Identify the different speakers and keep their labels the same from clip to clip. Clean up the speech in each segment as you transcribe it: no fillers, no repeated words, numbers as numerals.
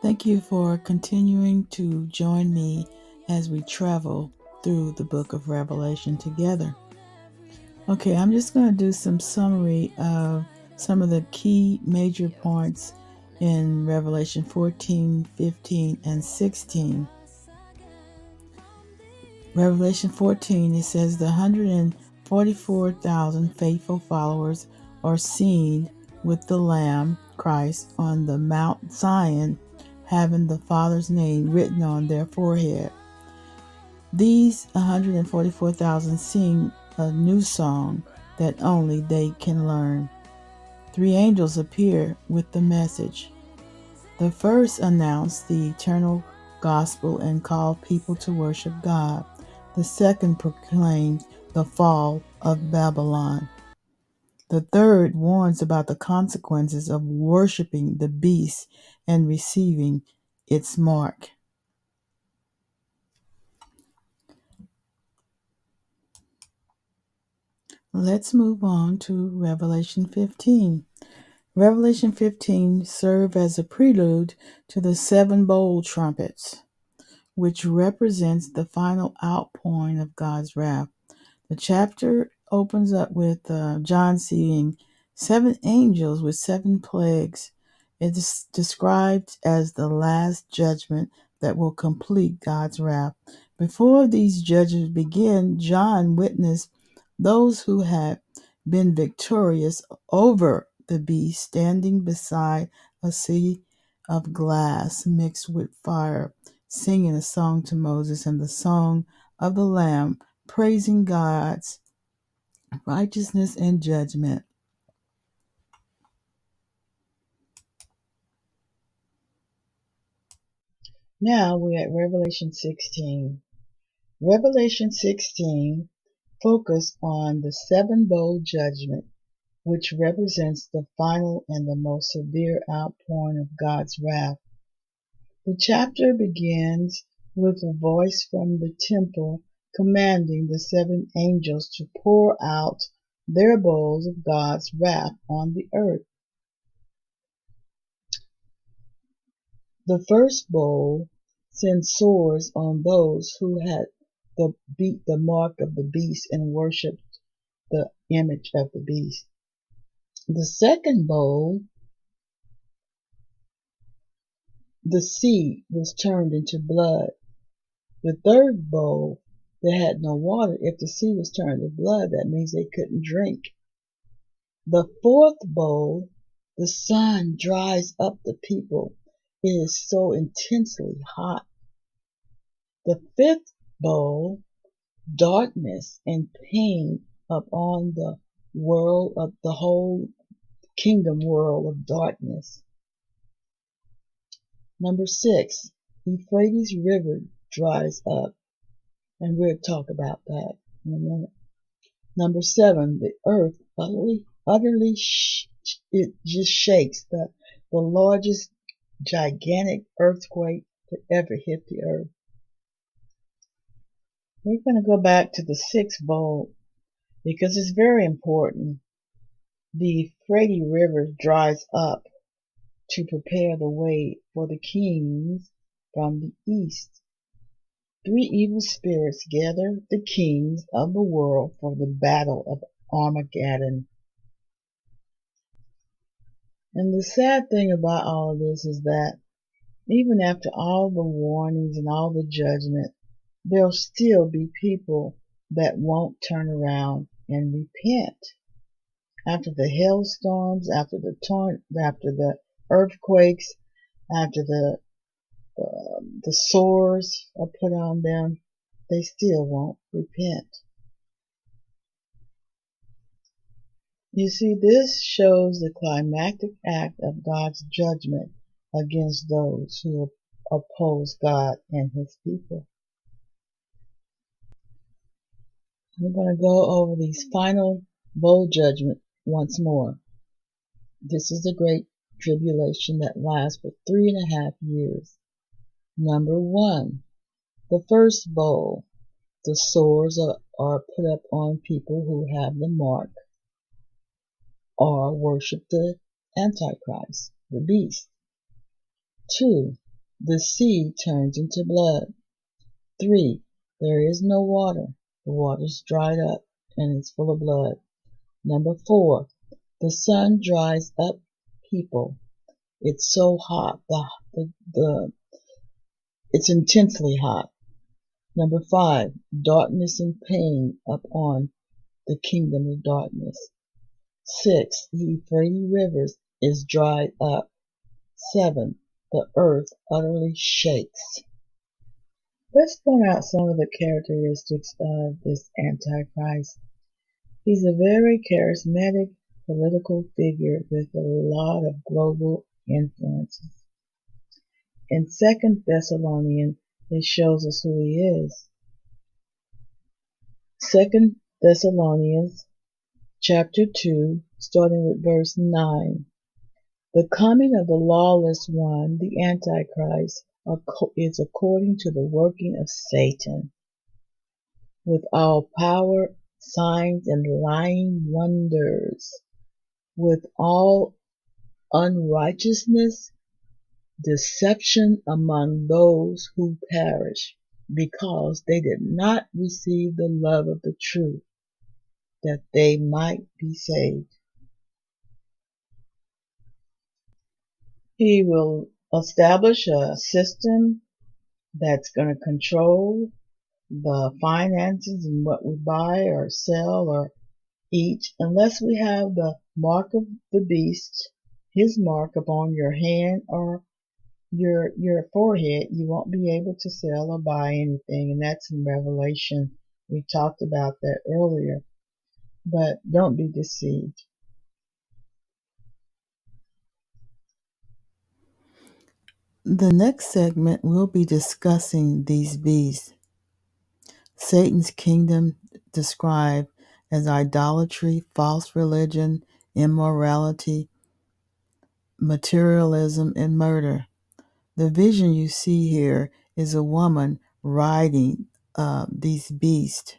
Speaker 1: Thank you for continuing to join me as we travel through the book of Revelation together. Okay, I'm just going to do some summary of some of the key major points in Revelation 14, 15, and 16. Revelation 14, it says the 144,000 faithful followers are seen with the Lamb, Christ, on the Mount Zion, having the Father's name written on their forehead. These 144,000 sing a new song that only they can learn. 3 angels appear with the message. The first announced the eternal gospel and called people to worship God. The second proclaimed the fall of Babylon. The third warns about the consequences of worshiping the beast and receiving its mark. Let's move on to Revelation 15. Revelation 15 serves as a prelude to the 7 bowl trumpets, which represents the final outpouring of God's wrath. The chapter opens up with John seeing 7 angels with 7 plagues. It is described as the last judgment that will complete God's wrath. Before these judgments begin, John witnessed those who had been victorious over the beast standing beside a sea of glass mixed with fire, singing a song to Moses and the song of the Lamb, praising God's righteousness and judgment. Now we're at Revelation 16. Revelation 16 focus on the 7 bowl judgment, which represents the final and the most severe outpouring of God's wrath. The chapter begins with a voice from the temple commanding the 7 angels to pour out their bowls of God's wrath on the earth. The first bowl sends swords on those who had beat the mark of the beast and worshipped the image of the beast. The second bowl, the sea was turned into blood. The third bowl, they had no water. If the sea was turned to blood, that means they couldn't drink. The fourth bowl, the sun dries up the people. It is so intensely hot. The fifth bowl, darkness and pain upon the world of the whole kingdom world of darkness. Number 6, Euphrates River dries up, and we'll talk about that in a minute. Number 7, the earth utterly it just shakes. The largest gigantic earthquake to ever hit the earth. We're going to go back to the 6th bowl because it's very important. The Euphrates River dries up to prepare the way for the kings from the east. 3 evil spirits gather the kings of the world for the battle of Armageddon. And the sad thing about all of this is that even after all the warnings and all the judgment, there'll still be people that won't turn around and repent. After the hailstorms, after the earthquakes, after the sores are put on them, they still won't repent. You see, this shows the climactic act of God's judgment against those who oppose God and his people. I'm going to go over these final bowl judgment once more. This is the great tribulation that lasts for 3.5 years. Number 1, the first bowl. The sores are put up on people who have the mark or worship the Antichrist, the beast. 2, The sea turns into blood. 3. There is no water. The water's dried up and it's full of blood. Number 4. The sun dries up people. It's so hot. It's intensely hot. Number 5. Darkness and pain upon the kingdom of darkness. 6. The Euphrates rivers is dried up. 7. The earth utterly shakes. Let's point out some of the characteristics of this Antichrist. He's a very charismatic political figure with a lot of global influences. In 2 Thessalonians, it shows us who he is. 2 Thessalonians chapter 2, starting with verse 9. The coming of the lawless one, the Antichrist, is according to the working of Satan, with all power, signs, and lying wonders, with all unrighteousness, deception among those who perish, because they did not receive the love of the truth, that they might be saved. He will establish a system that's going to control the finances and what we buy or sell or eat, unless we have the mark of the beast, his mark upon your hand or your forehead. You won't be able to sell or buy anything, and that's in Revelation. We talked about that earlier, but don't be deceived. The next segment we'll be discussing these beasts. Satan's kingdom described as idolatry, false religion, immorality, materialism, and murder. The vision you see here is a woman riding these beasts.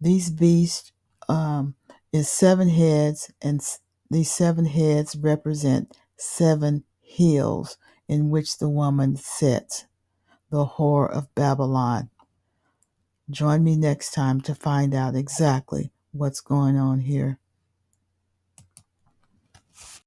Speaker 1: These beasts is 7 heads, and these 7 heads represent 7 hills in which the woman sits, the whore of Babylon. Join me next time to find out exactly what's going on here.